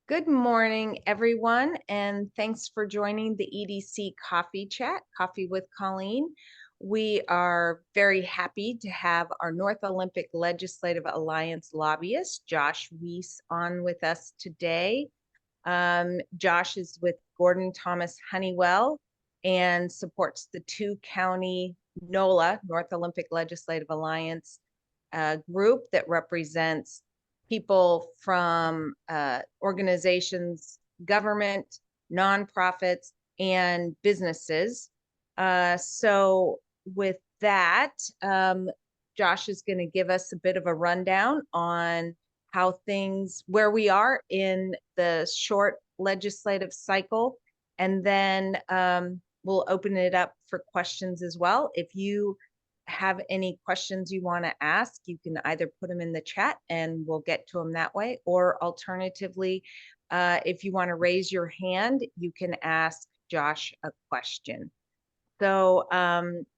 Good morning, everyone, and thanks for joining the EDC Coffee Chat, Coffee with Colleen. We are very happy to have our North Olympic Legislative Alliance lobbyist, Josh Weiss, on with us today. Josh is with Gordon Thomas Honeywell and supports the two-county NOLA, North Olympic Legislative Alliance group that represents people from organizations, government, nonprofits, and businesses. So with that, Josh is going to give us a bit of a rundown on how things, where we are in the short legislative cycle, and then we'll open it up for questions as well. If you have any questions you want to ask, you can either put them in the chat and we'll get to them that way, or alternatively, if you want to raise your hand, you can ask Josh a question. So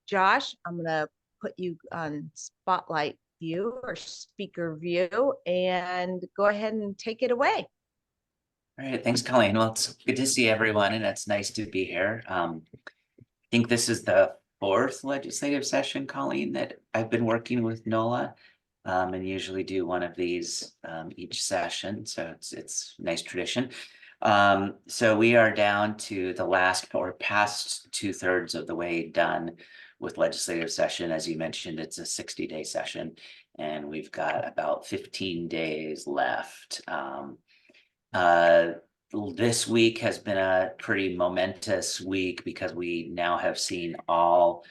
Josh, I'm going to put you on spotlight view or speaker view and go ahead and take it away. All right, thanks, Colleen. Well, it's good to see everyone, and it's nice to be here. I think this is the fourth legislative session, Colleen, that I've been working with NOLA, and usually do one of these each session. So it's a nice tradition. So we are down to the last or past 2/3 of the way done with legislative session. As you mentioned, it's a 60-day session, and we've got about 15 days left. This week has been a pretty momentous week because we now have seen all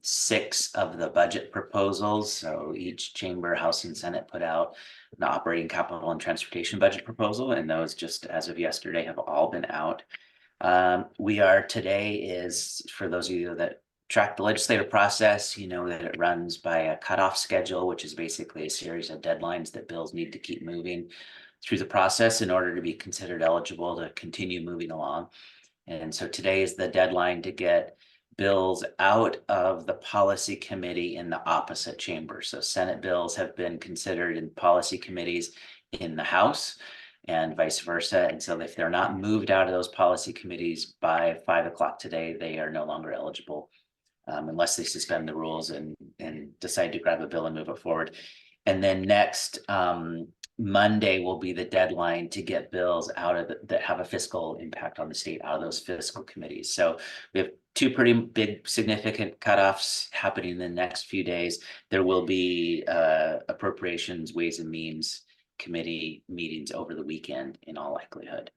6 of the budget proposals. So each chamber, House and Senate put out the operating capital and transportation budget proposal, and those just as of yesterday have all been out. We are today is, for those of you that track the legislative process, you know that it runs by a cutoff schedule, which is basically a series of deadlines that bills need to keep moving through the process in order to be considered eligible to continue moving along. And so today is the deadline to get bills out of the policy committee in the opposite chamber. So Senate bills have been considered in policy committees in the House and vice versa. And so if they're not moved out of those policy committees by 5 o'clock today, they are no longer eligible unless they suspend the rules and decide to grab a bill and move it forward. And then next Monday will be the deadline to get bills out of that have a fiscal impact on the state out of those fiscal committees. So we have 2 pretty big significant cutoffs happening in the next few days. There will be appropriations, Ways and Means committee meetings over the weekend in all likelihood.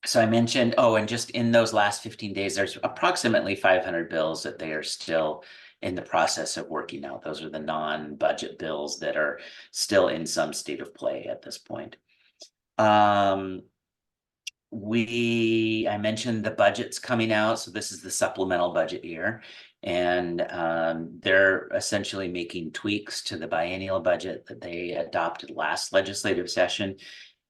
So I mentioned, and just in those last 15 days, there's approximately 500 bills that they are still in the process of working out. Those are the non-budget bills that are still in some state of play at this point. I mentioned the budget's coming out, so this is the supplemental budget year, and they're essentially making tweaks to the biennial budget that they adopted last legislative session.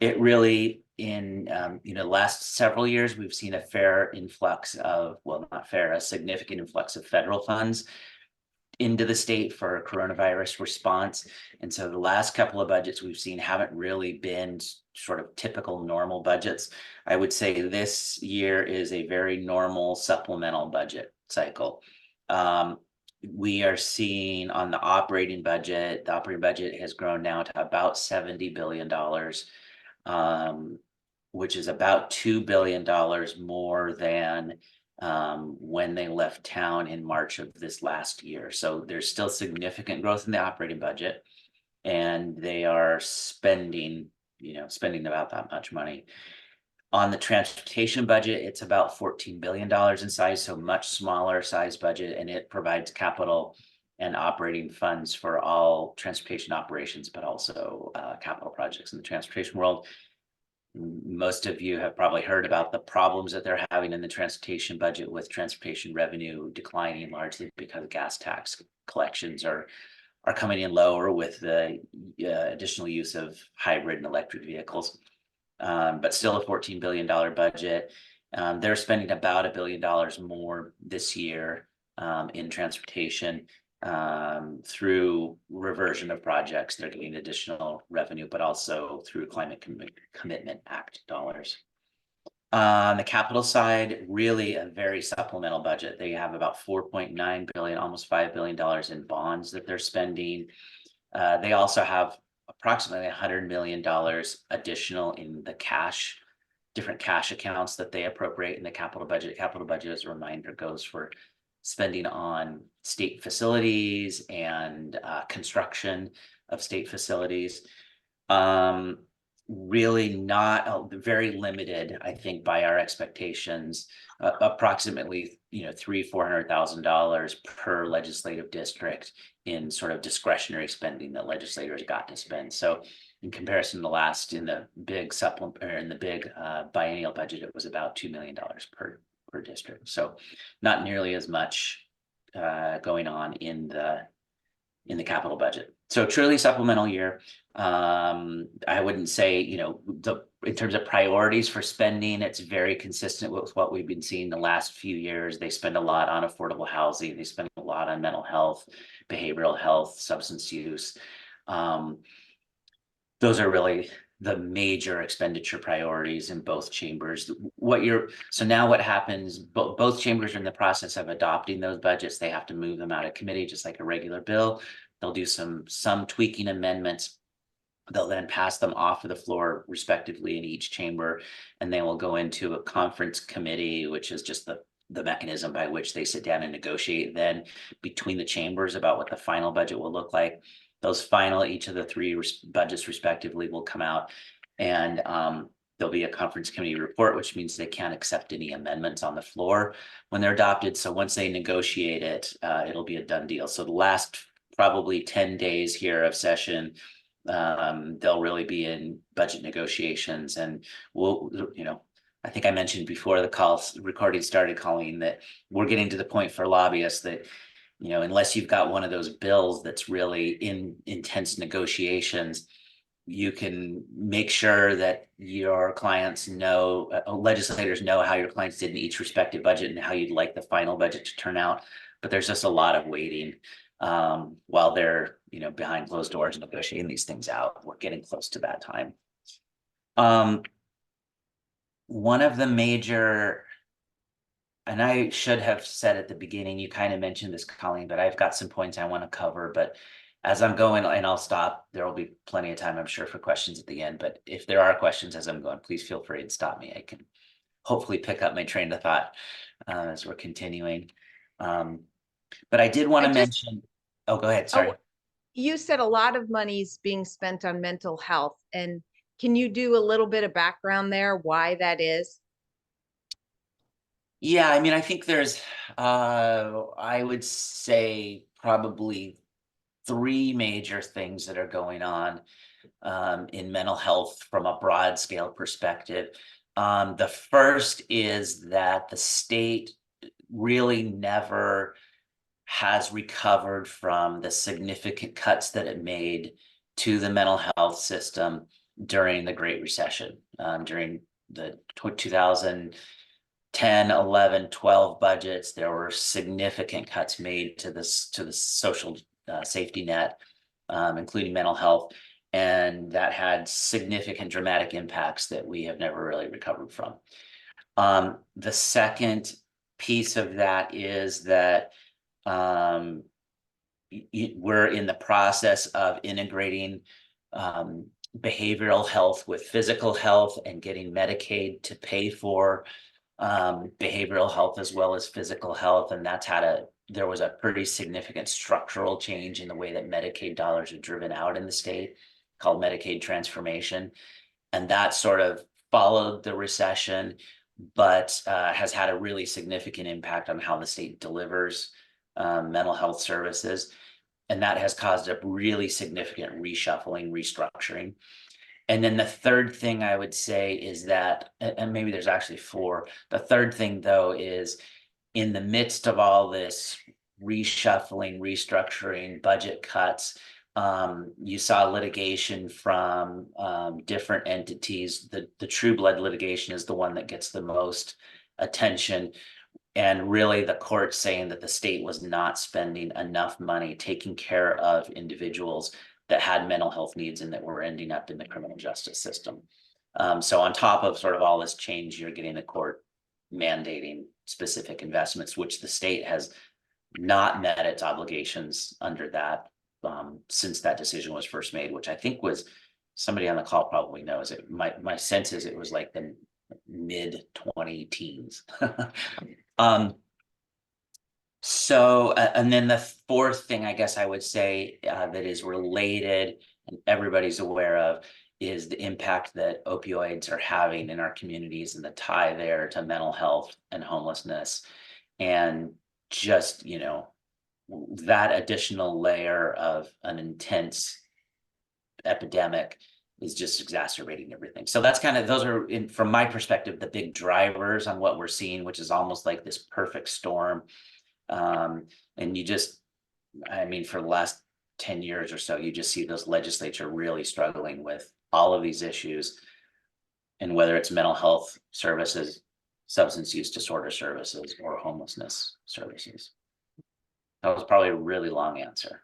It really, in last several years, we've seen a fair influx of, well, not fair, a significant influx of federal funds into the state for coronavirus response. And so the last couple of budgets we've seen haven't really been sort of typical normal budgets. I would say this year is a very normal supplemental budget cycle. We are seeing on the operating budget has grown now to about $70 billion, which is about $2 billion more than when they left town in March of this last year. So there's still significant growth in the operating budget, and they are spending about that much money. On the transportation budget, it's about $14 billion in size, so much smaller size budget, and it provides capital and operating funds for all transportation operations, but also capital projects in the transportation world. Most of you have probably heard about the problems that they're having in the transportation budget, with transportation revenue declining largely because gas tax collections are coming in lower with the additional use of hybrid and electric vehicles. But still a $14 billion budget. They're spending about $1 billion more this year in transportation. through reversion of projects. They're getting additional revenue, but also through Commitment Act dollars. On the capital side, really a very supplemental budget. They have about 4.9 billion, almost $5 billion in bonds that they're spending. They also have approximately $100 million additional in the different cash accounts that they appropriate in the capital budget. Capital budget, as a reminder, goes for spending on state facilities and construction of state facilities. Really not very limited, I think, by our expectations. Approximately, $300,000-$400,000 per legislative district in sort of discretionary spending that legislators got to spend. So in comparison to last, in the big supplement or in the big biennial budget, it was about $2 million per district. So not nearly as much going on in the capital budget. So truly supplemental year. I wouldn't say, in terms of priorities for spending, it's very consistent with what we've been seeing the last few years. They spend a lot on affordable housing. They spend a lot on mental health, behavioral health, substance use. Those are really the major expenditure priorities in both chambers. So now what happens, both chambers are in the process of adopting those budgets. They have to move them out of committee, just like a regular bill. They'll do some tweaking amendments. They'll then pass them off of the floor respectively in each chamber, and they will go into a conference committee, which is just the mechanism by which they sit down and negotiate then between the chambers about what the final budget will look like. Each of the three budgets respectively will come out, and there'll be a conference committee report, which means they can't accept any amendments on the floor when they're adopted. So once they negotiate it, it'll be a done deal. So the last probably 10 days here of session, they'll really be in budget negotiations, and I think I mentioned before the recording started, Colleen, that we're getting to the point for lobbyists that, unless you've got one of those bills that's really in intense negotiations, you can make sure that your clients know, legislators know how your clients did in each respective budget and how you'd like the final budget to turn out. But there's just a lot of waiting while they're, behind closed doors negotiating these things out. We're getting close to that time. One of the major, and I should have said at the beginning, you kind of mentioned this, Colleen, but I've got some points I want to cover. But as I'm going, and I'll stop, there will be plenty of time, I'm sure, for questions at the end. But if there are questions as I'm going, please feel free to stop me. I can hopefully pick up my train of thought as we're continuing. But I did want to mention, oh, go ahead, sorry. You said a lot of money's being spent on mental health, and can you do a little bit of background there, why that is? Yeah, I think there's, I would say probably three major things that are going on in mental health from a broad scale perspective. The first is that the state really never has recovered from the significant cuts that it made to the mental health system during the Great Recession, during the 2010, 11, 12 budgets. There were significant cuts made to the social safety net, including mental health, and that had significant dramatic impacts that we have never really recovered from. The second piece of that is that we're in the process of integrating behavioral health with physical health and getting Medicaid to pay for behavioral health as well as physical health. And there was a pretty significant structural change in the way that Medicaid dollars are driven out in the state, called Medicaid transformation. And that sort of followed the recession, but has had a really significant impact on how the state delivers mental health services. And that has caused a really significant reshuffling, restructuring. And then the third thing I would say is that, and maybe there's actually four, the third thing though is in the midst of all this reshuffling, restructuring, budget cuts, you saw litigation from different entities. The True Blood litigation is the one that gets the most attention, And really the court saying that the state was not spending enough money taking care of individuals that had mental health needs and that were ending up in the criminal justice system. So on top of sort of all this change, you're getting the court mandating specific investments, which the state has not met its obligations under that since that decision was first made, which I think was, somebody on the call probably knows it. My sense is it was like the mid 20 teens. So, and then the fourth thing I guess I would say that is related and everybody's aware of is the impact that opioids are having in our communities and the tie there to mental health and homelessness. And just, that additional layer of an intense epidemic is just exacerbating everything. So that's kind of, those are from my perspective, the big drivers on what we're seeing, which is almost like this perfect storm. And you just, I mean, for the last 10 years or so, you just see those legislature really struggling with all of these issues. And whether it's mental health services, substance use disorder services, or homelessness services. That was probably a really long answer.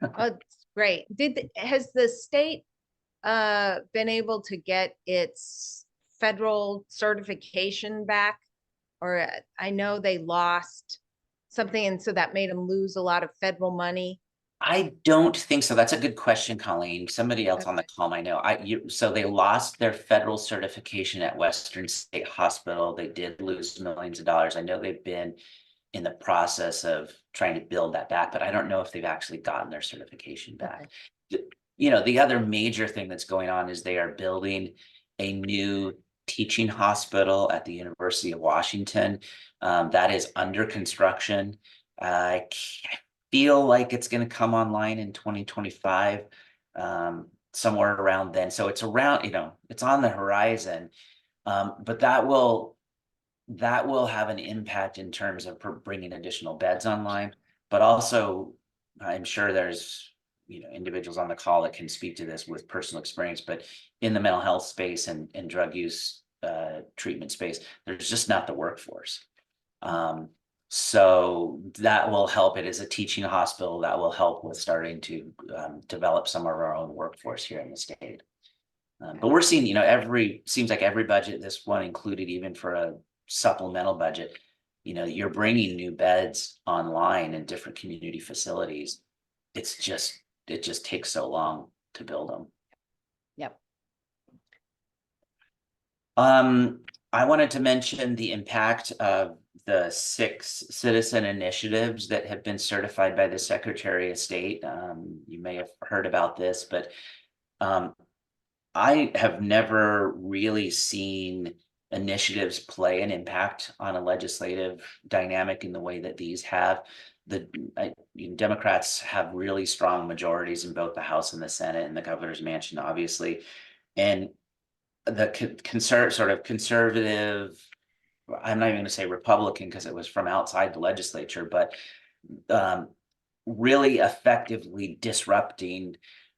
Oh, it's great. Has the state been able to get its federal certification back? Or I know they lost something, and so that made them lose a lot of federal money. I don't think so. That's a good question, Colleen. Somebody else on the Okay. call I know. So they lost their federal certification at Western State Hospital. They did lose millions of dollars. I know they've been in the process of trying to build that back, but I don't know if they've actually gotten their certification back. Okay. The other major thing that's going on is they are building a new teaching hospital at the University of Washington. That is under construction. I feel like it's going to come online in 2025, somewhere around then. So it's around, it's on the horizon. But that will have an impact in terms of bringing additional beds online, but also I'm sure there's individuals on the call that can speak to this with personal experience, but in the mental health space and drug use treatment space, there's just not the workforce. So that will help. It is a teaching hospital that will help with starting to develop some of our own workforce here in the state. But we're seeing, seems like every budget, this one included, even for a supplemental budget, you're bringing new beds online in different community facilities. It just takes so long to build them. Yep. I wanted to mention the impact of the 6 citizen initiatives that have been certified by the Secretary of State. You may have heard about this, but I have never really seen initiatives play an impact on a legislative dynamic in the way that these have. Democrats have really strong majorities in both the House and the Senate and the governor's mansion, obviously. And the conservative, I'm not even going to say Republican because it was from outside the legislature, but really effectively disrupting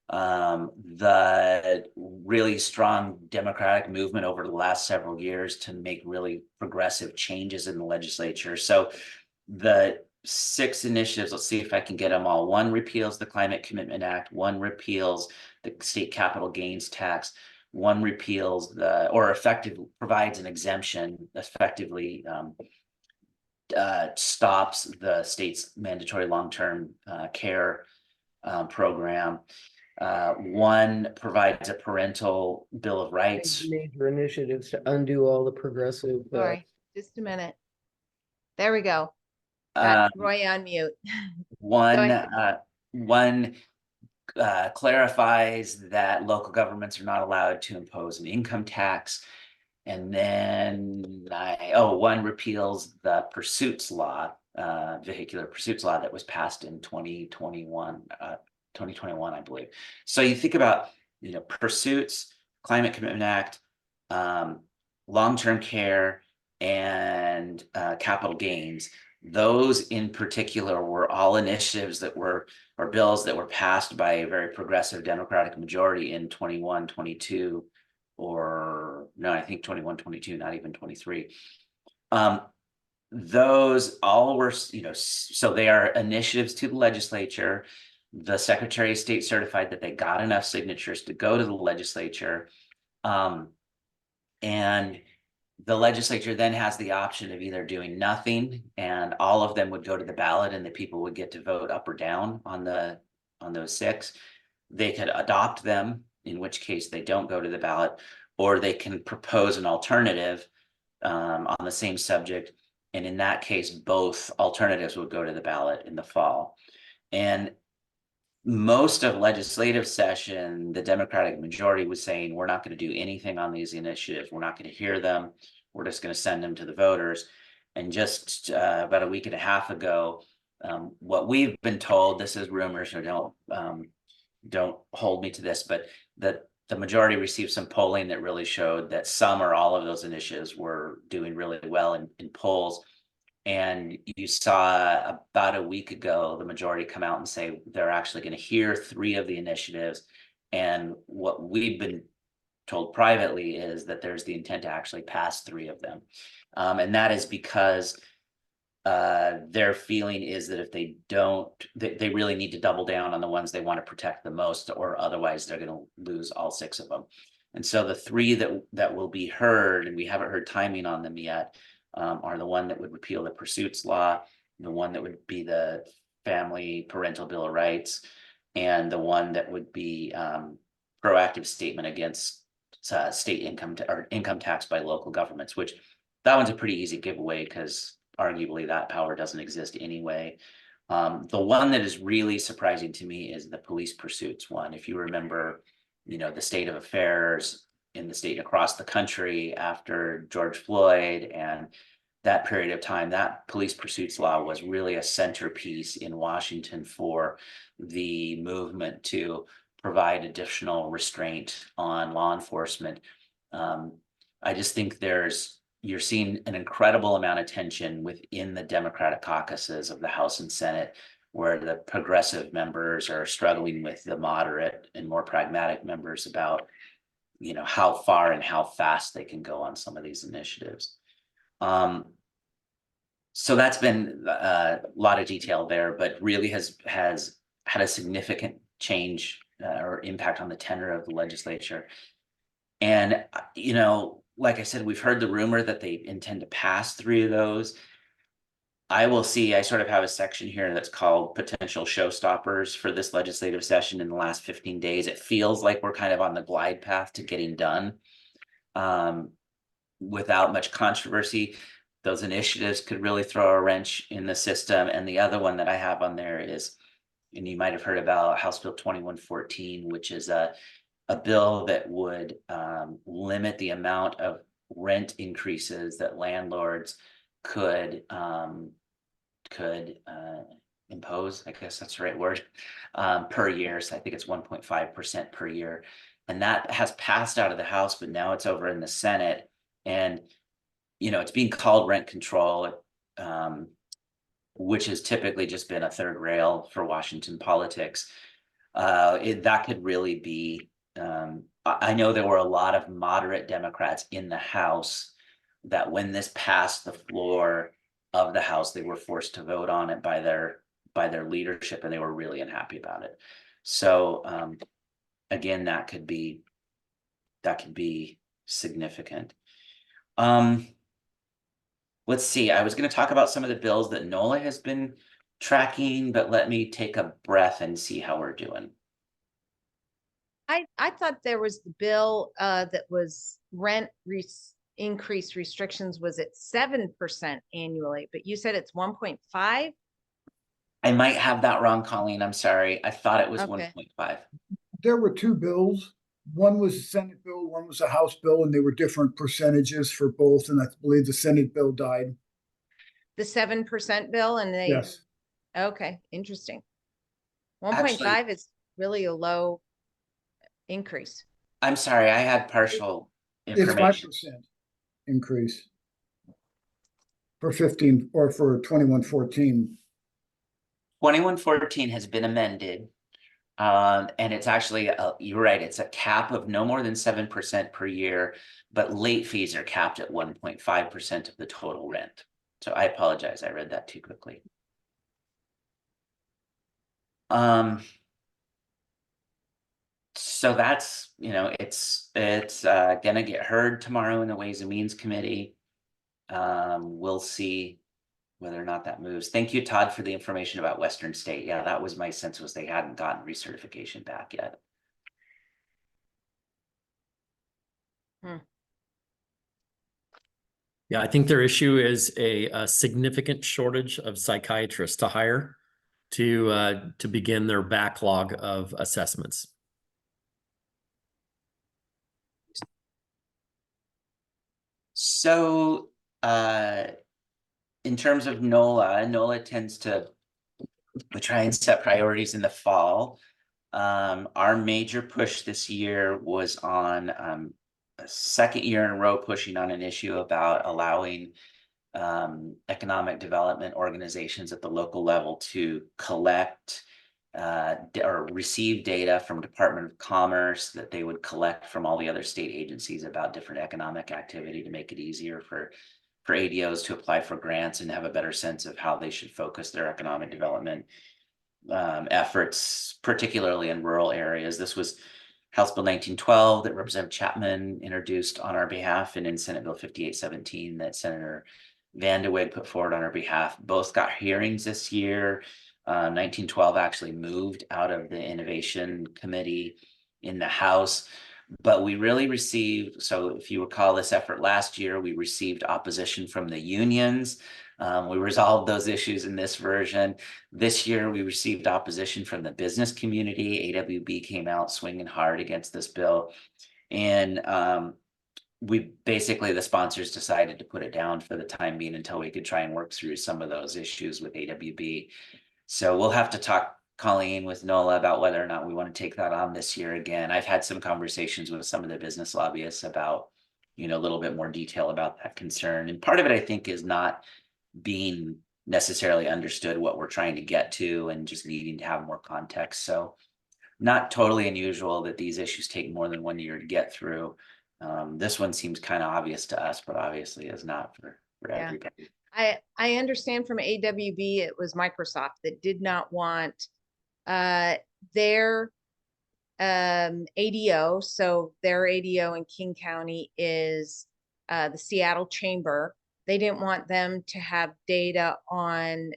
the really strong Democratic movement over the last several years to make really progressive changes in the legislature. So the 6 initiatives, let's see if I can get them all. 1 repeals the Climate Commitment Act. 1 repeals the state capital gains tax. 1 repeals provides an exemption, effectively stops the state's mandatory long-term care program. 1 provides a parental bill of rights. Major initiatives to undo all the progressive. Sorry, just a minute. There we go. Got Roy on mute. One clarifies that local governments are not allowed to impose an income tax. And then 1 repeals the pursuits law, vehicular pursuits law that was passed in 2021, I believe. So you think about, pursuits, Climate Commitment Act, long-term care, and capital gains. Those in particular were all initiatives or bills that were passed by a very progressive Democratic majority in 21, 22, or no, I think 21, 22, not even 23. those all were, so they are initiatives to the legislature. The Secretary of State certified that they got enough signatures to go to the legislature. And the legislature then has the option of either doing nothing and all of them would go to the ballot and the people would get to vote up or down on those 6. They could adopt them, in which case they don't go to the ballot, or they can propose an alternative on the same subject. And in that case, both alternatives would go to the ballot in the fall. And most of legislative session, the Democratic majority was saying, we're not going to do anything on these initiatives. We're not going to hear them. We're just going to send them to the voters. And just about a week and a half ago, what we've been told, this is rumors, so don't hold me to this, but that the majority received some polling that really showed that some or all of those initiatives were doing really well in polls. And you saw about a week ago, the majority come out and say they're actually going to hear 3 of the initiatives. And what we've been told privately is that there's the intent to actually pass 3 of them. And that is because their feeling is that if they don't, they really need to double down on the ones they want to protect the most, or otherwise they're going to lose all 6 of them. And so the 3 that will be heard, and we haven't heard timing on them yet, are the one that would repeal the pursuits law, the one that would be the family parental bill of rights, and the one that would be proactive statement against state income tax by local governments, which that one's a pretty easy giveaway because arguably that power doesn't exist anyway. The one that is really surprising to me is the police pursuits one. If you remember, the state of affairs in the state across the country after George Floyd and that period of time, that police pursuits law was really a centerpiece in Washington for the movement to provide additional restraint on law enforcement. I just think you're seeing an incredible amount of tension within the Democratic caucuses of the House and Senate, where the progressive members are struggling with the moderate and more pragmatic members about, how far and how fast they can go on some of these initiatives. So that's been a lot of detail there, but really has had a significant change or impact on the tenor of the legislature. And, like I said, we've heard the rumor that they intend to pass 3 of those. I sort of have a section here that's called potential showstoppers for this legislative session in the last 15 days. It feels like we're kind of on the glide path to getting done without much controversy. Those initiatives could really throw a wrench in the system. And the other one that I have on there is, and you might have heard about House Bill 2114, which is a bill that would limit the amount of rent increases that landlords could impose, I guess that's the right word, per year. So I think it's 1.5% per year. And that has passed out of the House, but now it's over in the Senate. And, it's being called rent control, which has typically just been a third rail for Washington politics. That could really be, I know there were a lot of moderate Democrats in the House that when this passed the floor of the House, they were forced to vote on it by their leadership, and they were really unhappy about it. So again, that could be significant. Let's see, I was going to talk about some of the bills that NOLA has been tracking, but let me take a breath and see how we're doing. I thought there was the bill that was rent increase restrictions was at 7% annually, but you said it's 1.5. I might have that wrong, Colleen. I'm sorry. I thought it was Okay. 1.5. There were 2 bills. One was a Senate bill, one was a House bill, and they were different percentages for both. And I believe the Senate bill died. The 7% bill, and they, Yes. okay, interesting. Actually- 1.5 is really a low increase. I'm sorry, I had partial It's information. 5% increase for 15 or for 2114. 2114 has been amended. And it's actually, you're right, it's a cap of no more than 7% per year, but late fees are capped at 1.5% of the total rent. So I apologize, I read that too quickly. So that's, it's gonna get heard tomorrow in the Ways and Means Committee. We'll see whether or not that moves. Thank you, Todd, for the information about Western State. Yeah, that was my sense, was they hadn't gotten recertification back yet. Yeah, I think their issue is a significant shortage of psychiatrists to hire to begin their backlog of assessments. So, in terms of NOLA tends to try and set priorities in the fall. Our major push this year was on a second year in a row pushing on an issue about allowing economic development organizations at the local level to collect or receive data from Department of Commerce that they would collect from all the other state agencies about different economic activity to make it easier for ADOs to apply for grants and have a better sense of how they should focus their economic development efforts, particularly in rural areas. This was House Bill 1912 that Representative Chapman introduced on our behalf, and in Senate Bill 5817 that Senator Van de Weghe put forward on our behalf. Both got hearings this year. 1912 actually moved out of the Innovation Committee in the House. But we really received, so if you recall this effort last year, we received opposition from the unions. We resolved those issues in this version. This year, we received opposition from the business community. AWB came out swinging hard against this bill. And we basically, the sponsors decided to put it down for the time being until we could try and work through some of those issues with AWB. So we'll have to talk, Colleen, with NOLA about whether or not we want to take that on this year again. I've had some conversations with some of the business lobbyists about, a little bit more detail about that concern. And part of it, I think, is not being necessarily understood what we're trying to get to and just needing to have more context. So not totally unusual that these issues take more than 1 year to get through. This one seems kind of obvious to us, but obviously is not for everybody. I understand from AWB, it was Microsoft that did not want their ADO. So their ADO in King County is the Seattle Chamber. They didn't want them to have data on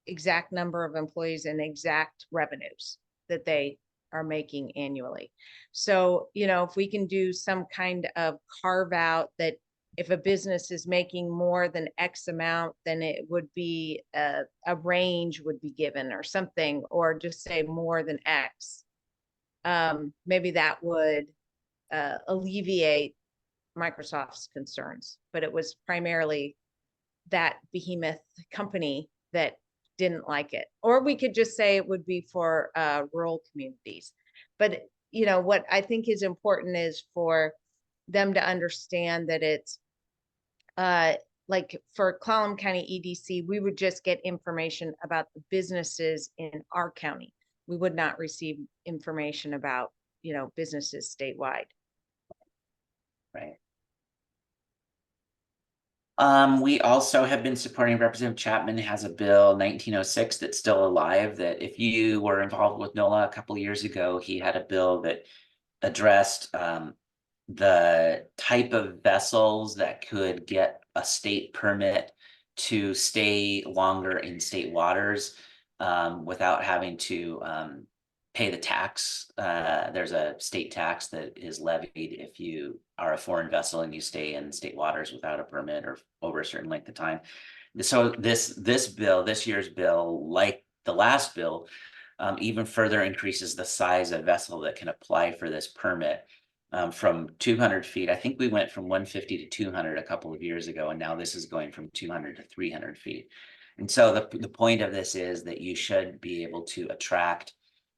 exact number of employees and exact revenues that they are making annually. So, if we can do some kind of carve out that if a business is making more than X amount, then it would be a range would be given or something, or just say more than X. Maybe that would alleviate Microsoft's concerns, but it was primarily that behemoth company that didn't like it. Or we could just say it would be for rural communities. But what I think is important is for them to understand that it's like for Clallam County EDC, we would just get information about the businesses in our county. We would not receive information about businesses statewide. Right. We also have been supporting Representative Chapman has a bill 1906 that's still alive, that if you were involved with NOLA a couple of years ago, he had a bill that addressed the type of vessels that could get a state permit to stay longer in state waters without having to pay the tax. There's a state tax that is levied if you are a foreign vessel and you stay in state waters without a permit or over a certain length of time. So this year's bill, like the last bill, even further increases the size of vessel that can apply for this permit from 200 feet. I think we went from 150 to 200 a couple of years ago, and now this is going from 200 to 300 feet. And so the point of this is that you should be able to attract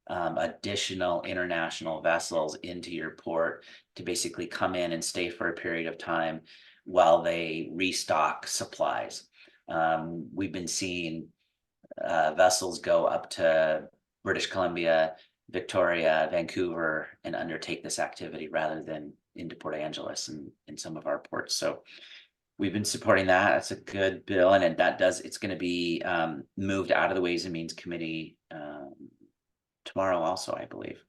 additional international vessels into your port to basically come in and stay for a period of time while they restock supplies. We've been seeing vessels go up to British Columbia, Victoria, Vancouver, and undertake this activity rather than into Port Angeles and in some of our ports. So we've been supporting that. That's a good bill, and it's going to be moved out of the Ways and Means Committee tomorrow also, I believe.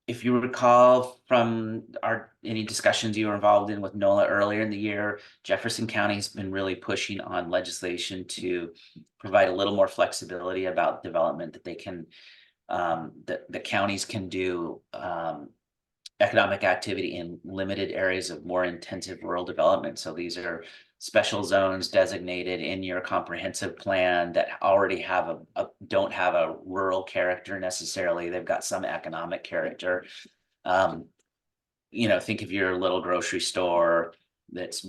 If you recall from any discussions you were involved in with NOLA earlier in the year, Jefferson County's been really pushing on legislation to provide a little more flexibility about development that they can, the counties can do economic activity in limited areas of more intensive rural development. So these are special zones designated in your comprehensive plan that already have don't have a rural character necessarily. They've got some economic character. Think of your little grocery store that's,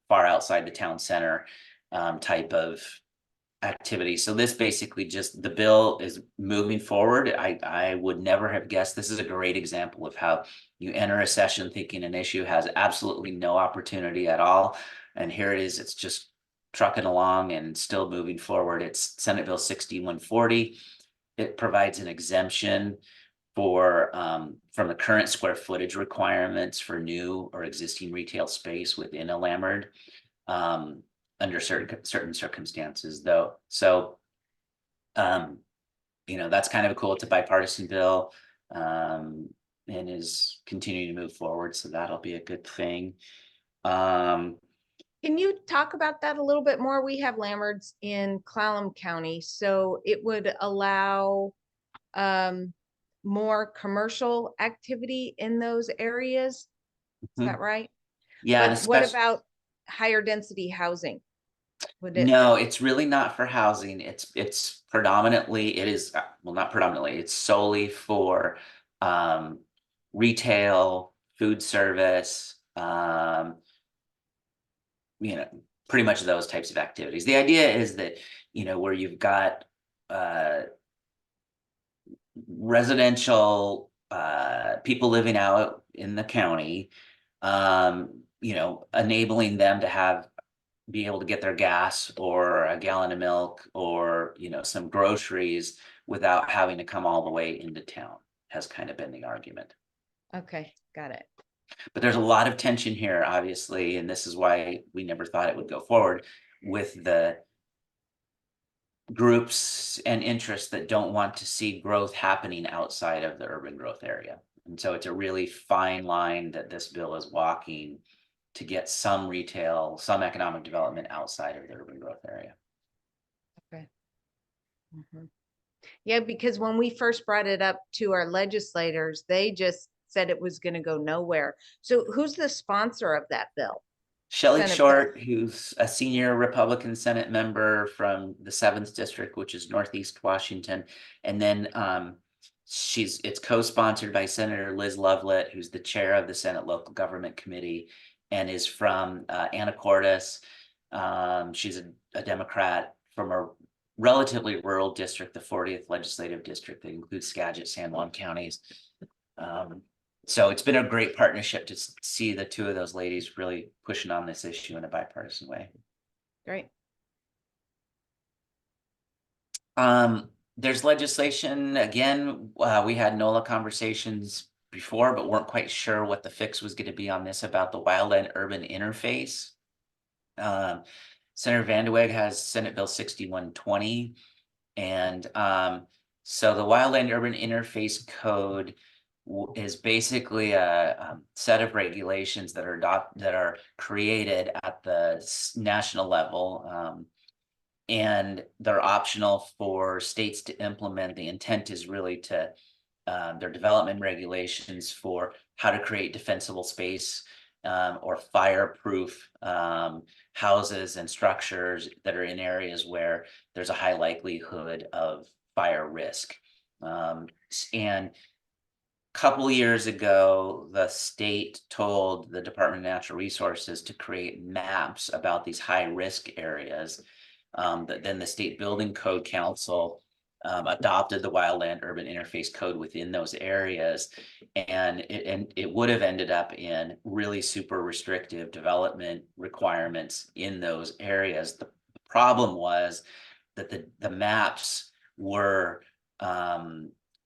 far outside the town center type of activity. So this basically the bill is moving forward. I would never have guessed. This is a great example of how you enter a session thinking an issue has absolutely no opportunity at all. And here it is, it's just trucking along and still moving forward. It's Senate Bill 6140. It provides an exemption for from the current square footage requirements for new or existing retail space within a landmark. Under certain circumstances, though. So, that's kind of cool. It's a bipartisan bill, and is continuing to move forward. So that'll be a good thing. Can you talk about that a little bit more? We have landmarks in Clallam County, so it would allow more commercial activity in those areas. Is that right? Yeah. But what about higher density housing? No, it's really not for housing. It's predominantly, not predominantly, it's solely for retail, food service, pretty much those types of activities. The idea is that, where you've got residential people living out in the county, enabling them to be able to get their gas or a gallon of milk or, some groceries without having to come all the way into town has kind of been the argument. Okay, got it. But there's a lot of tension here, obviously, and this is why we never thought it would go forward with the groups and interests that don't want to see growth happening outside of the urban growth area. And so it's a really fine line that this bill is walking to get some retail, some economic development outside of the urban growth area. Okay. Mm-hmm. Yeah, because when we first brought it up to our legislators, they just said it was going to go nowhere. So who's the sponsor of that bill? Shelley Short, who's a senior Republican Senate member from the 7th District, which is Northeast Washington. And then it's co-sponsored by Senator Liz Lovelet, who's the chair of the Senate Local Government Committee and is from Anacortes. She's a Democrat from a relatively rural district, the 40th legislative district that includes Skagit, San Juan counties. So it's been a great partnership to see the two of those ladies really pushing on this issue in a bipartisan way. Great. There's legislation, again, we had NOLA conversations before, but weren't quite sure what the fix was going to be on this about the wildland urban interface. Senator Vanderweg has Senate Bill 6120. And so the wildland urban interface code is basically a set of regulations that are created at the national level, and they're optional for states to implement. The intent is really to their development regulations for how to create defensible space or fireproof houses and structures that are in areas where there's a high likelihood of fire risk. And couple years ago, the state told the Department of Natural Resources to create maps about these high-risk areas. That then the State Building Code Council adopted the Wildland Urban Interface Code within those areas, and it would have ended up in really super restrictive development requirements in those areas. The problem was that the maps were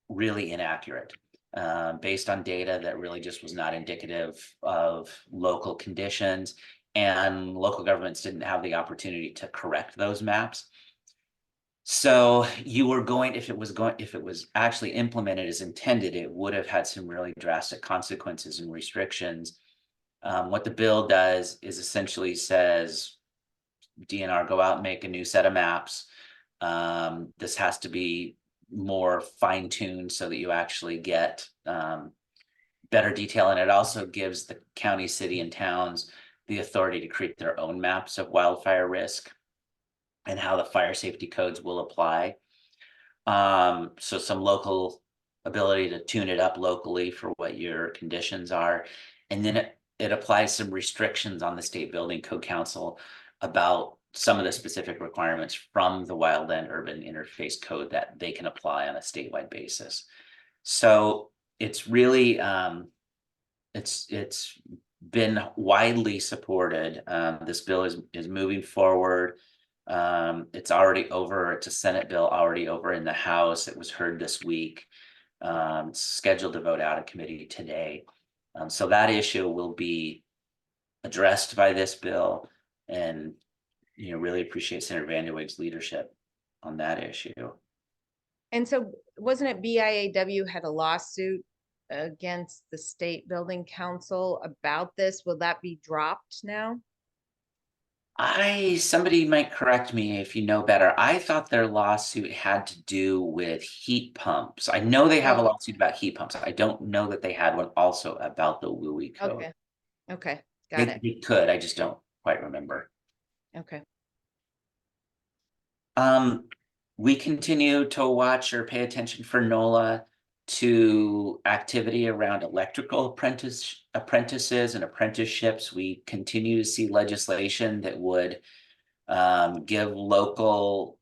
really inaccurate. based on data that really just was not indicative of local conditions, and local governments didn't have the opportunity to correct those maps. So you were going, if it was actually implemented as intended, it would have had some really drastic consequences and restrictions. What the bill does is essentially says, DNR, go out and make a new set of maps. This has to be more fine-tuned so that you actually get better detail. And it also gives the county, city, and towns the authority to create their own maps of wildfire risk and how the fire safety codes will apply. So some local ability to tune it up locally for what your conditions are. And then it applies some restrictions on the State Building Code Council about some of the specific requirements from the Wildland Urban Interface Code that they can apply on a statewide basis. So it's really, it's been widely supported. This bill is moving forward. It's already over. It's a Senate bill already over in the House. It was heard this week. It's scheduled to vote out of committee today. So that issue will be addressed by this bill, and really appreciate Senator Vanderweg's leadership on that issue. And so wasn't it BIAW had a lawsuit against the State Building Council about this? Will that be dropped now? Somebody might correct me if you know better. I thought their lawsuit had to do with heat pumps. I know they have a lawsuit about heat pumps. I don't know that they had one also about the WUI code. Okay. Okay. Got it. They could, I just don't quite remember. Okay. We continue to watch or pay attention for NOLA to activity around electrical apprentices and apprenticeships. We continue to see legislation that would give local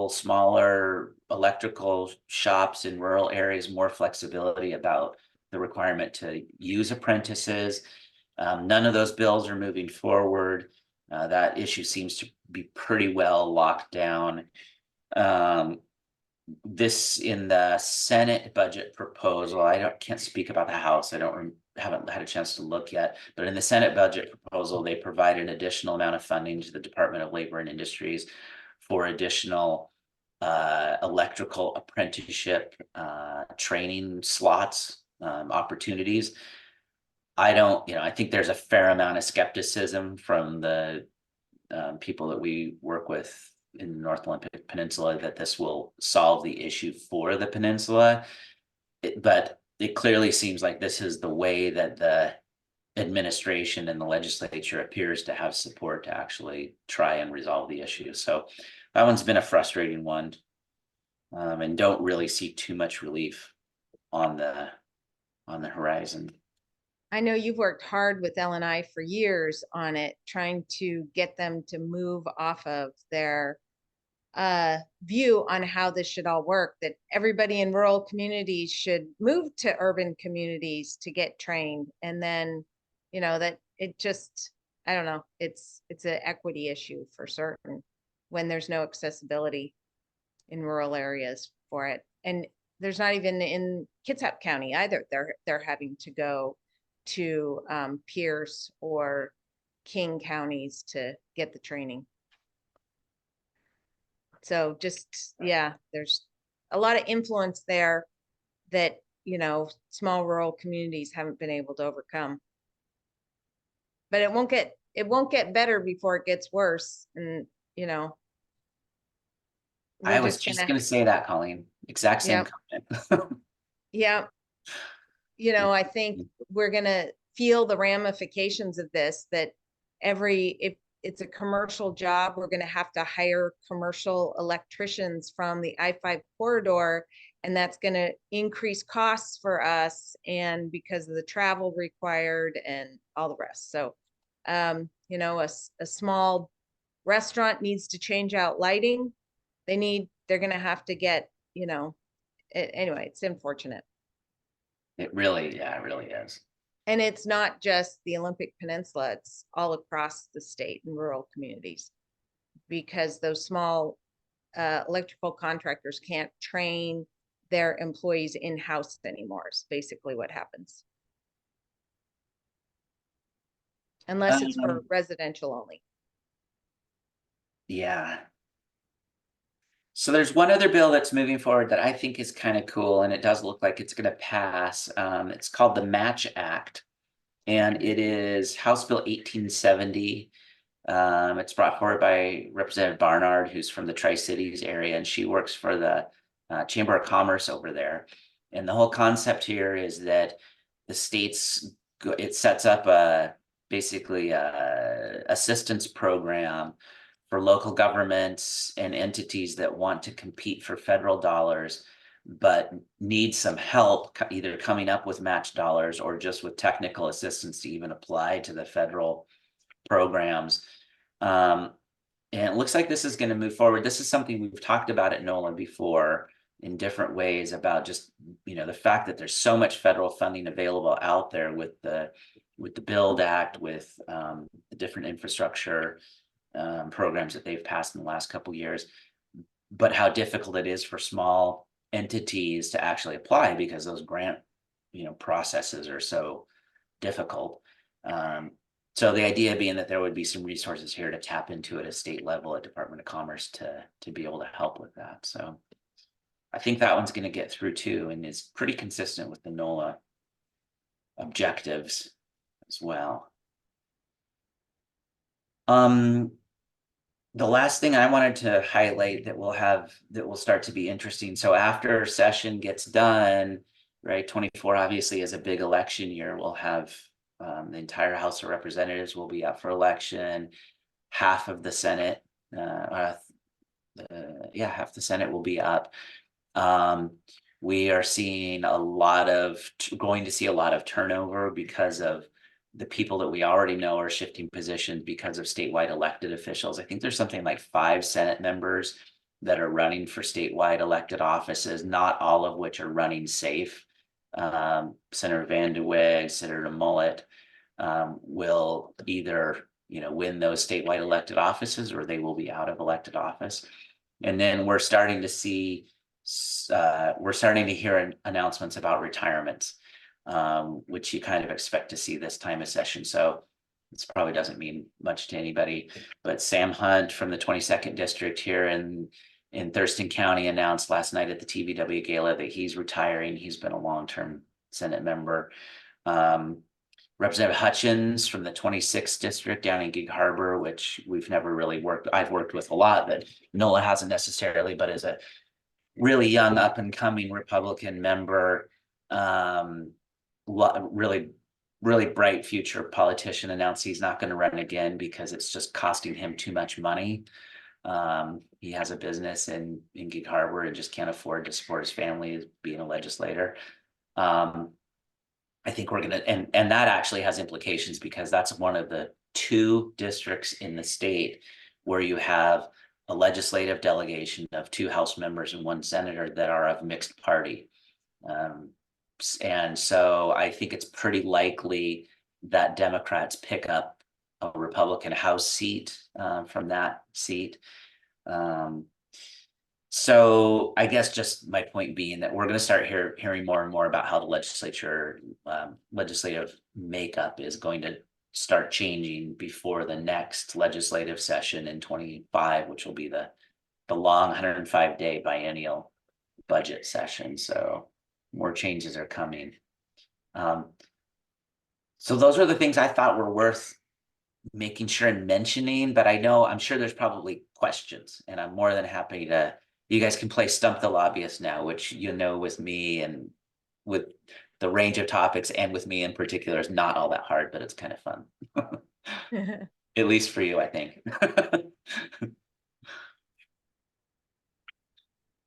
smaller electrical shops in rural areas more flexibility about the requirement to use apprentices. None of those bills are moving forward. That issue seems to be pretty well locked down. This in the Senate budget proposal, can't speak about the House. Haven't had a chance to look yet, but in the Senate budget proposal, they provide an additional amount of funding to the Department of Labor and Industries for additional electrical apprenticeship training slots, opportunities. I think there's a fair amount of skepticism from the people that we work with in the North Olympic Peninsula that this will solve the issue for the peninsula. But it clearly seems like this is the way that the administration and the legislature appears to have support to actually try and resolve the issue. So that one's been a frustrating one, and don't really see too much relief on the horizon. I know you've worked hard with L&I for years on it, trying to get them to move off of their view on how this should all work, that everybody in rural communities should move to urban communities to get trained. And then, that it just, I don't know, it's an equity issue for certain when there's no accessibility in rural areas for it. And there's not even in Kitsap County either. They're having to go to Pierce or King counties to get the training. So just, yeah, there's a lot of influence there that, small rural communities haven't been able to overcome. But it won't get better before it gets worse. And, I was just going to say that, Colleen. Exact same comment. Yeah. I think we're going to feel the ramifications of this, that if it's a commercial job, we're going to have to hire commercial electricians from the I-5 corridor, and that's going to increase costs for us, and because of the travel required and all the rest. So, a small restaurant needs to change out lighting. They're going to have to get, anyway, it's unfortunate. It really is. And it's not just the Olympic Peninsula, it's all across the state and rural communities, because those small electrical contractors can't train their employees in-house anymore, is basically what happens. Unless it's for residential only. Yeah. So there's one other bill that's moving forward that I think is kind of cool, and it does look like it's going to pass. It's called the Match Act, and it is House Bill 1870. It's brought forward by Representative Barnard, who's from the Tri-Cities area, and she works for the Chamber of Commerce over there. And the whole concept here is that the states, it sets up basically a assistance program for local governments and entities that want to compete for federal dollars, but need some help either coming up with match dollars or just with technical assistance to even apply to the federal programs. And it looks like this is going to move forward. This is something we've talked about at NOLA before in different ways about just, the fact that there's so much federal funding available out there with the Build Act, with the different infrastructure programs that they've passed in the last couple of years, but how difficult it is for small entities to actually apply because those grant, processes are so difficult. So the idea being that there would be some resources here to tap into at a state level at Department of Commerce to be able to help with that. So I think that one's going to get through too, and is pretty consistent with the NOLA objectives as well. The last thing I wanted to highlight that will start to be interesting. So after session gets done, right, 24 obviously is a big election year. We'll have the entire House of Representatives will be up for election. Half of the Senate, half the Senate will be up. We are seeing going to see a lot of turnover because of the people that we already know are shifting positions because of statewide elected officials. I think there's something like 5 Senate members that are running for statewide elected offices, not all of which are running safe. Senator Van de Weg, Senator Mullet will either win those statewide elected offices or they will be out of elected office. And then we're starting to hear announcements about retirements, which you kind of expect to see this time of session. So this probably doesn't mean much to anybody, but Sam Hunt from the 22nd district here in Thurston County announced last night at the TVW Gala that he's retiring. He's been a long-term Senate member. Representative Hutchins from the 26th district down in Gig Harbor, which we've never really I've worked with a lot, but NOLA hasn't necessarily, but is a really young up and coming Republican member. Really bright future politician, announced he's not going to run again because it's just costing him too much money. He has a business in Gig Harbor and just can't afford to support his family as being a legislator. I think we're gonna, and that actually has implications because that's one of the 2 districts in the state where you have a legislative delegation of 2 House members and 1 senator that are of mixed party. And so I think it's pretty likely that Democrats pick up a Republican House seat from that seat. So I guess just my point being that we're going to start hearing more and more about how the legislative makeup is going to start changing before the next legislative session in 25, which will be the long 105-day biennial budget session. So more changes are coming. So those are the things I thought were worth making sure and mentioning, but I'm sure there's probably questions, and I'm more than happy to. You guys can play Stump the Lobbyist now, which with me and with the range of topics and with me in particular is not all that hard, but it's kind of fun. At least for you, I think.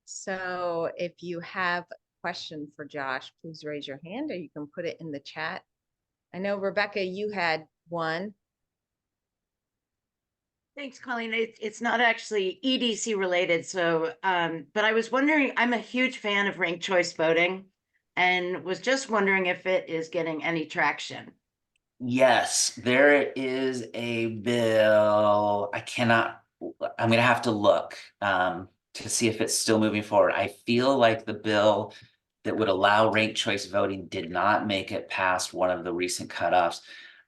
So if you have a question for Josh, please raise your hand or you can put it in the chat. I know, Rebecca, you had one. Thanks, Colleen. It's not actually EDC related. So, but I was wondering, I'm a huge fan of ranked choice voting and was just wondering if it is getting any traction. Yes, there is a bill. I'm going to have to look. to see if it's still moving forward. I feel like the bill that would allow ranked choice voting did not make it past one of the recent cutoffs.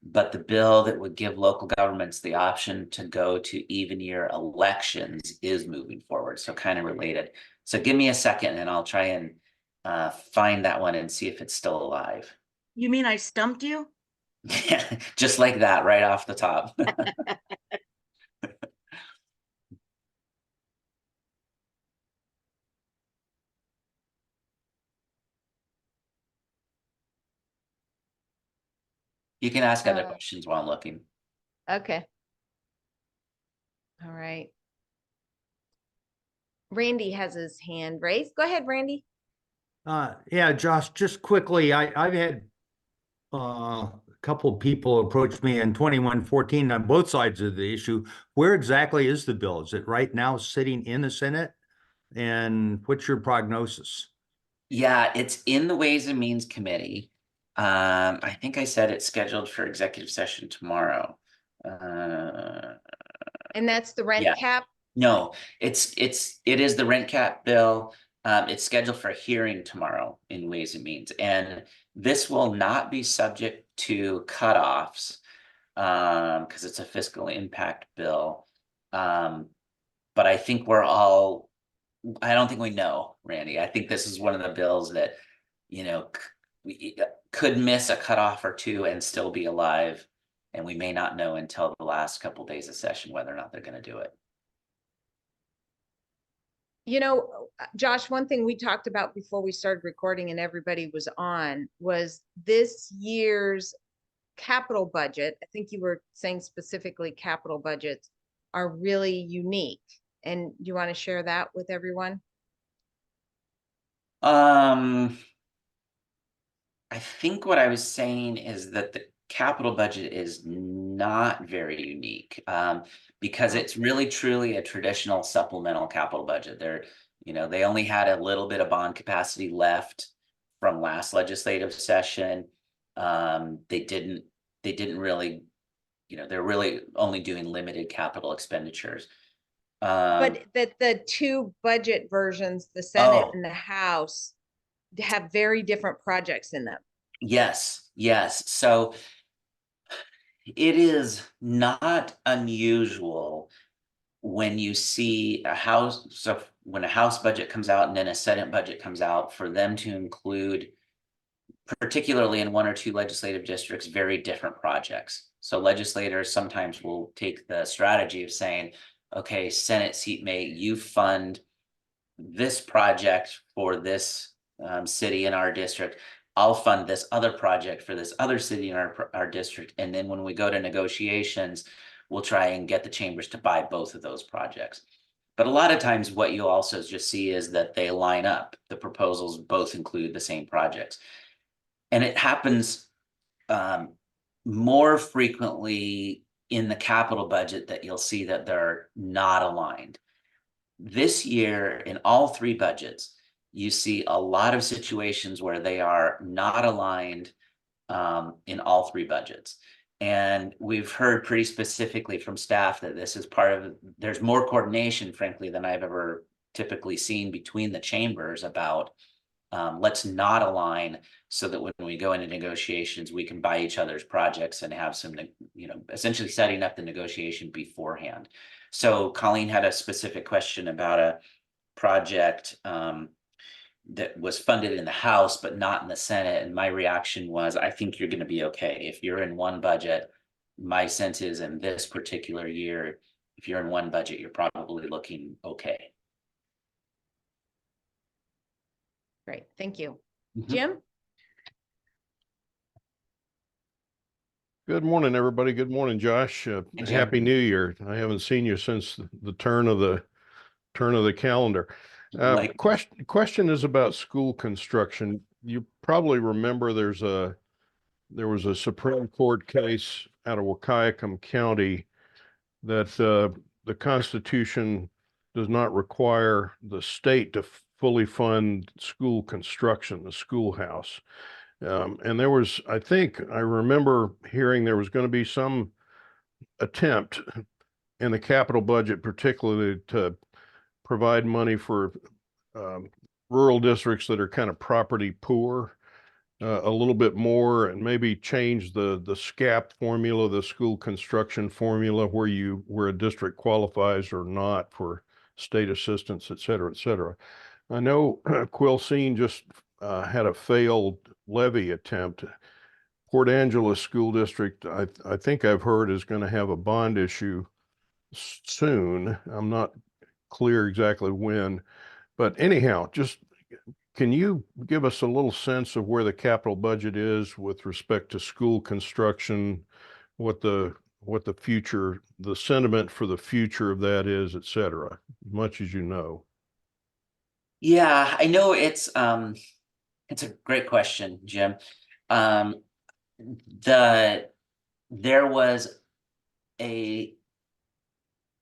But the bill that would give local governments the option to go to even year elections is moving forward. So kind of related. So give me a second and I'll try and find that one and see if it's still alive. You mean I stumped you? Just like that, right off the top. You can ask other questions while I'm looking. Okay. All right. Randy has his hand raised. Go ahead, Randy. Yeah, Josh, just quickly, I've had a couple of people approach me in 2114 on both sides of the issue. Where exactly is the bill? Is it right now sitting in the Senate? And what's your prognosis? Yeah, it's in the Ways and Means Committee. I think I said it's scheduled for executive session tomorrow. And that's the rent Yeah. cap. No, it is the rent cap bill. It's scheduled for a hearing tomorrow in Ways and Means, and this will not be subject to cutoffs because it's a fiscal impact bill. But I think I don't think we know, Randy. I think this is one of the bills that, we could miss a cutoff or two and still be alive. And we may not know until the last couple of days of session whether or not they're going to do it. Josh, one thing we talked about before we started recording and everybody was on was this year's capital budget. I think you were saying specifically capital budgets are really unique. And do you want to share that with everyone? I think what I was saying is that the capital budget is not very unique because it's really truly a traditional supplemental capital budget. They only had a little bit of bond capacity left from last legislative session. They didn't really, they're really only doing limited capital expenditures. But the two budget versions, the Senate and the House, have very different projects in them. Yes. So it is not unusual when you see when a House budget comes out and then a Senate budget comes out for them to include, particularly in one or two legislative districts, very different projects. So legislators sometimes will take the strategy of saying, okay, Senate seatmate, you fund this project for this city in our district. I'll fund this other project for this other city in our district. And then when we go to negotiations, we'll try and get the chambers to buy both of those projects. But a lot of times what you'll also just see is that they line up. The proposals both include the same projects. And it happens more frequently in the capital budget that you'll see that they're not aligned. This year, in all three budgets, you see a lot of situations where they are not aligned in all three budgets. And we've heard pretty specifically from staff that this is there's more coordination, frankly, than I've ever typically seen between the chambers about let's not align so that when we go into negotiations, we can buy each other's projects and have some, essentially setting up the negotiation beforehand. So Colleen had a specific question about a project that was funded in the House, but not in the Senate. And my reaction was, I think you're going to be okay. If you're in one budget, my sense is in this particular year, if you're in one budget, you're probably looking okay. Great, thank you. Mhm. Jim? Good morning, everybody. Good morning, Josh. Jim. Happy New Year. I haven't seen you since the turn of the calendar. Question is about school construction. You probably remember there was a Supreme Court case out of Wahkiakum County that the Constitution does not require the state to fully fund school construction, the schoolhouse. And there was, I think, I remember hearing there was going to be some attempt in the capital budget, particularly to provide money for rural districts that are kind of property poor a little bit more, and maybe change the SCAP formula, the school construction formula, where a district qualifies or not for state assistance, et cetera, et cetera. I know Quilcene just had a failed levy attempt. Port Angeles School District, I think I've heard, is going to have a bond issue soon. I'm not clear exactly when, but anyhow, just can you give us a little sense of where the capital budget is with respect to school construction, what the future, the sentiment for the future of that is, et cetera, as much as you know? Yeah, I know it's a great question, Jim. There was a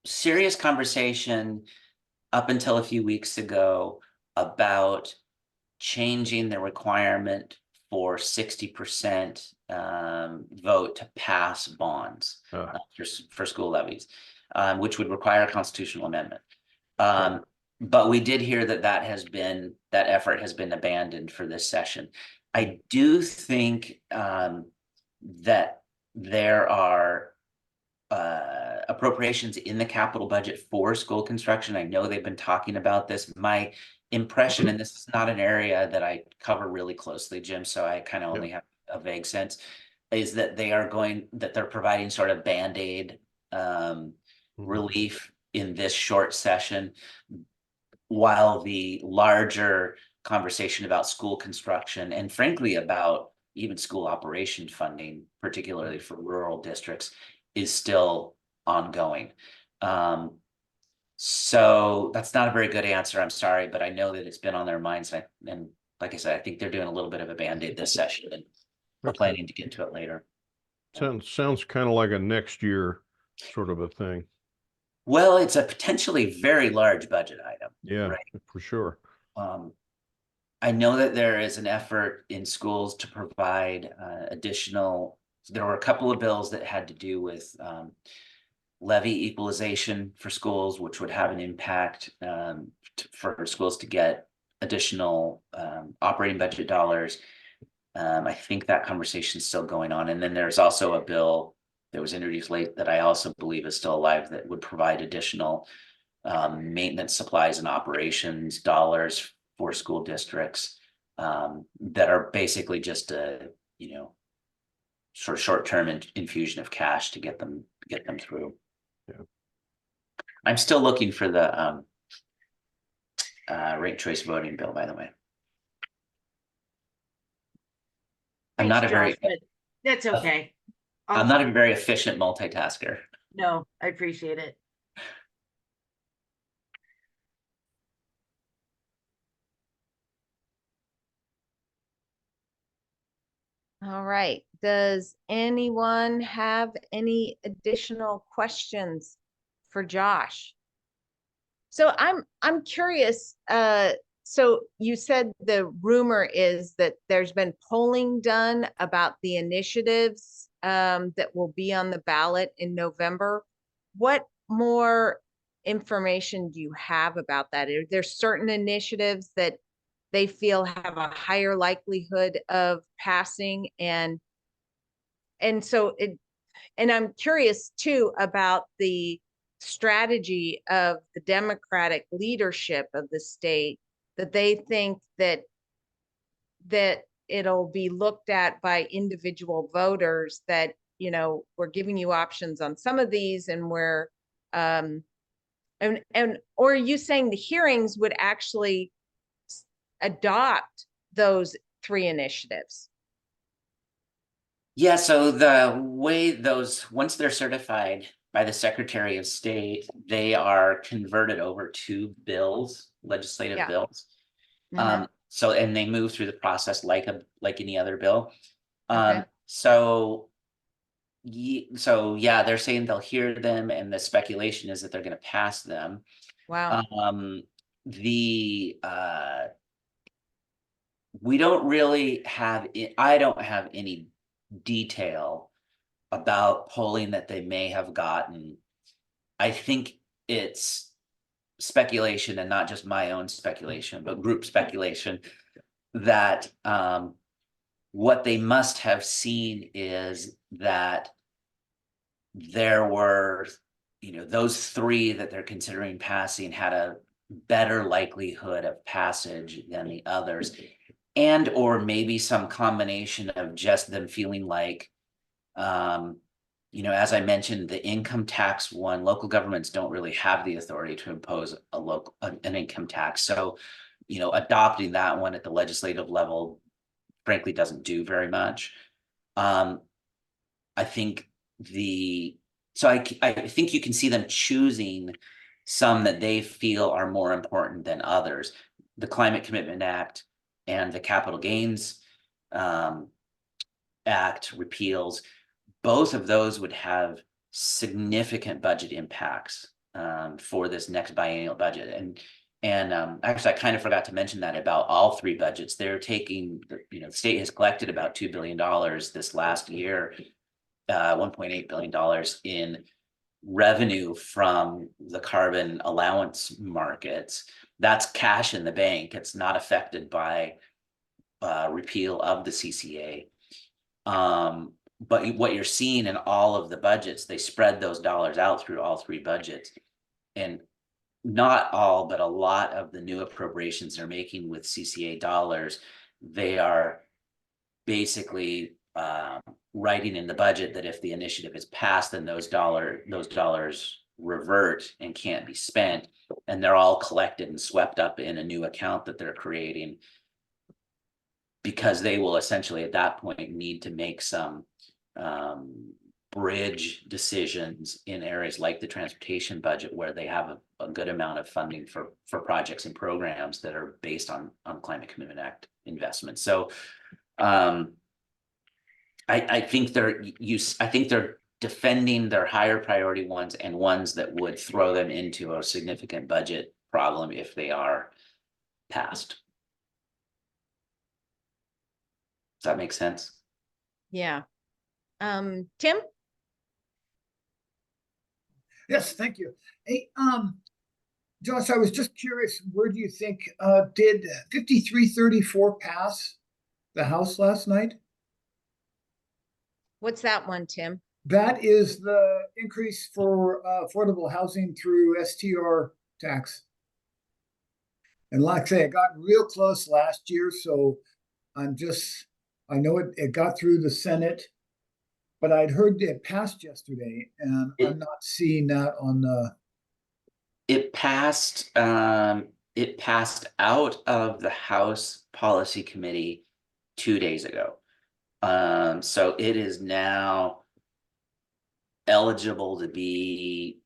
serious conversation up until a few weeks ago about changing the requirement for 60% vote to pass bonds for school levies, which would require a constitutional amendment. But we did hear that effort has been abandoned for this session. I do think that there are appropriations in the capital budget for school construction. I know they've been talking about this. My impression, and this is not an area that I cover really closely, Jim, so I kind of only have a vague sense, is that they're providing sort of Band-Aid relief in this short session, while the larger conversation about school construction, and frankly about even school operation funding, particularly for rural districts, is still ongoing. So that's not a very good answer. I'm sorry, but I know that it's been on their minds. And like I said, I think they're doing a little bit of a Band-Aid this session, and we're planning to get to it later. Sounds kind of like a next year sort of a thing. Well, it's a potentially very large budget item. Yeah, right? for sure. I know that there is an effort in schools to provide additional. There were a couple of bills that had to do with levy equalization for schools, which would have an impact for schools to get additional operating budget dollars. I think that conversation is still going on. And then there's also a bill that was introduced late that I also believe is still alive that would provide additional maintenance supplies and operations dollars for school districts that are basically just a, sort of short-term infusion of cash to get them through. Yeah. I'm still looking for the ranked choice voting bill, by the way. I'm not a very, That's okay. I'm not a very efficient multitasker. No, I appreciate it. All right. Does anyone have any additional questions for Josh? So I'm curious. So you said the rumor is that there's been polling done about the initiatives that will be on the ballot in November. What more information do you have about that? Are there certain initiatives that they feel have a higher likelihood of passing? And so I'm curious too about the strategy of the Democratic leadership of the state, that they think that it'll be looked at by individual voters that, we're giving you options on some of these, and we're or are you saying the hearings would actually adopt those 3 initiatives? Yeah, so the way once they're certified by the Secretary of State, they are converted over to legislative bills. So, and they move through the process like any other bill. Okay. So yeah, they're saying they'll hear them, and the speculation is that they're going to pass them. Wow. We don't really have I don't have any detail about polling that they may have gotten. I think it's speculation, and not just my own speculation, but group speculation, that what they must have seen is that there were, those three that they're considering passing had a better likelihood of passage than the others, and or maybe some combination of just them feeling like, as I mentioned, the income tax one, local governments don't really have the authority to impose an income tax. So, adopting that one at the legislative level, frankly, doesn't do very much. I think I think you can see them choosing some that they feel are more important than others. The Climate Commitment Act and the Capital Gains Act repeals, both of those would have significant budget impacts for this next biennial budget. And actually, I kind of forgot to mention that about all three budgets. They're taking, the state has collected about $2 billion this last year, $1.8 billion in revenue from the carbon allowance markets. That's cash in the bank. It's not affected by repeal of the CCA. But what you're seeing in all of the budgets, they spread those dollars out through all three budgets. And not all, but a lot of the new appropriations they're making with CCA dollars, they are basically writing in the budget that if the initiative is passed, then those dollars revert and can't be spent, and they're all collected and swept up in a new account that they're creating, because they will essentially at that point need to make some bridge decisions in areas like the transportation budget, where they have a good amount of funding for projects and programs that are based on Climate Commitment Act investments. So I think they're defending their higher priority ones, and ones that would throw them into a significant budget problem if they are passed. Does that make sense? Yeah. Tim? Yes, thank you. Hey, Josh, I was just curious, where do you think, did 5334 pass the House last night? What's that one, Tim? That is the increase for affordable housing through STR tax. And like I say, it got real close last year, so I know it got through the Senate, but I'd heard it passed yesterday, and I'm not seeing that on the. It passed out of the House Policy Committee 2 days ago. So it is now eligible to be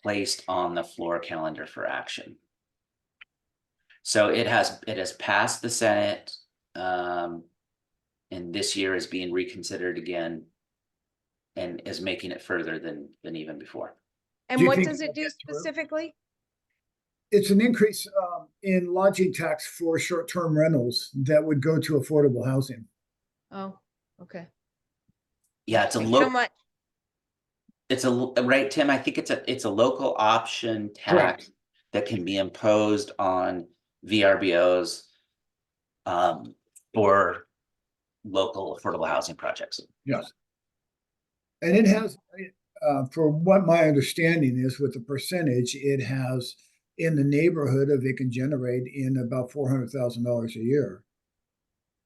placed on the floor calendar for action. So it has passed the Senate, and this year is being reconsidered again, and is making it further than even before. And what does it do specifically? It's an increase in lodging tax for short-term rentals that would go to affordable housing. Oh, okay. Yeah, it's a How local. much? It's right, Tim. I think it's a local option tax. Correct. That can be imposed on VRBOs for local affordable housing projects. Yes. And it has, for what my understanding is with the percentage, it has in the neighborhood of it can generate in about $400,000 a year.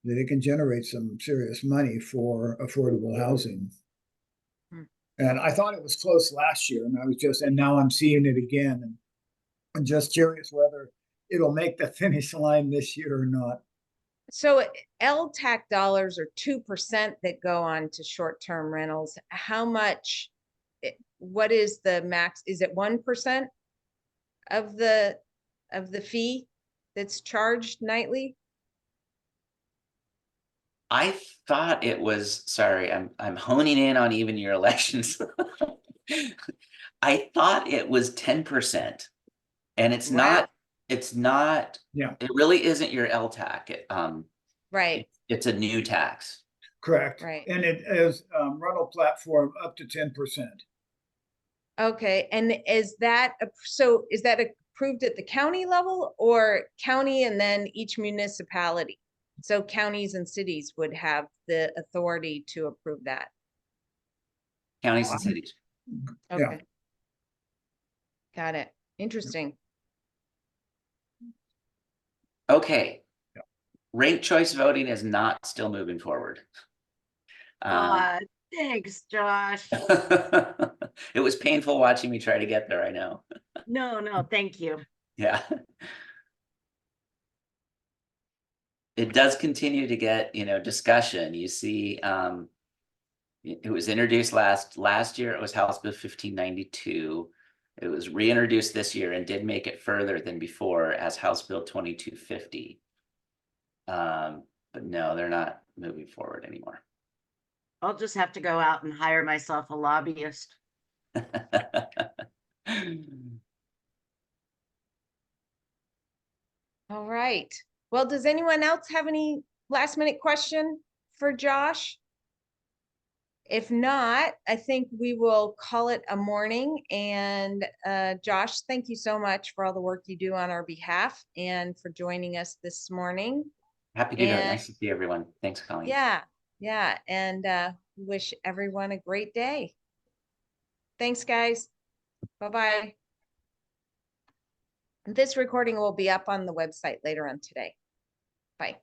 That it can generate some serious money for affordable housing. And I thought it was close last year, and now I'm seeing it again. And I'm just curious whether it'll make the finish line this year or not. So LTAC dollars are 2% that go on to short-term rentals. How much, what is the max? Is it 1% of the fee that's charged nightly? I thought it was, sorry, I'm honing in on even your elections. I thought it was 10%, and it's Wow. not, Yeah. it really isn't your LTAC. Right. It's a new tax. Correct. Right. And it is rental platform up to 10%. Okay, and is that, so is that approved at the county level or county and then each municipality? So counties and cities would have the authority to approve that. Counties and cities. Yeah. Okay. Got it. Interesting. Okay. Yeah. Ranked choice voting is not still moving forward. Thanks, Josh. It was painful watching me try to get there, I know. No, thank you. Yeah. It does continue to get, discussion. You see, it was introduced last year, it was House Bill 1592. It was reintroduced this year and did make it further than before as House Bill 2250. But no, they're not moving forward anymore. I'll just have to go out and hire myself a lobbyist. All right. Well, does anyone else have any last minute question for Josh? If not, I think we will call it a morning. And Josh, thank you so much for all the work you do on our behalf and for joining us this morning. Happy to do it. Nice to see everyone. Thanks, Colleen. Yeah. And wish everyone a great day. Thanks, guys. Bye-bye. This recording will be up on the website later on today. Bye.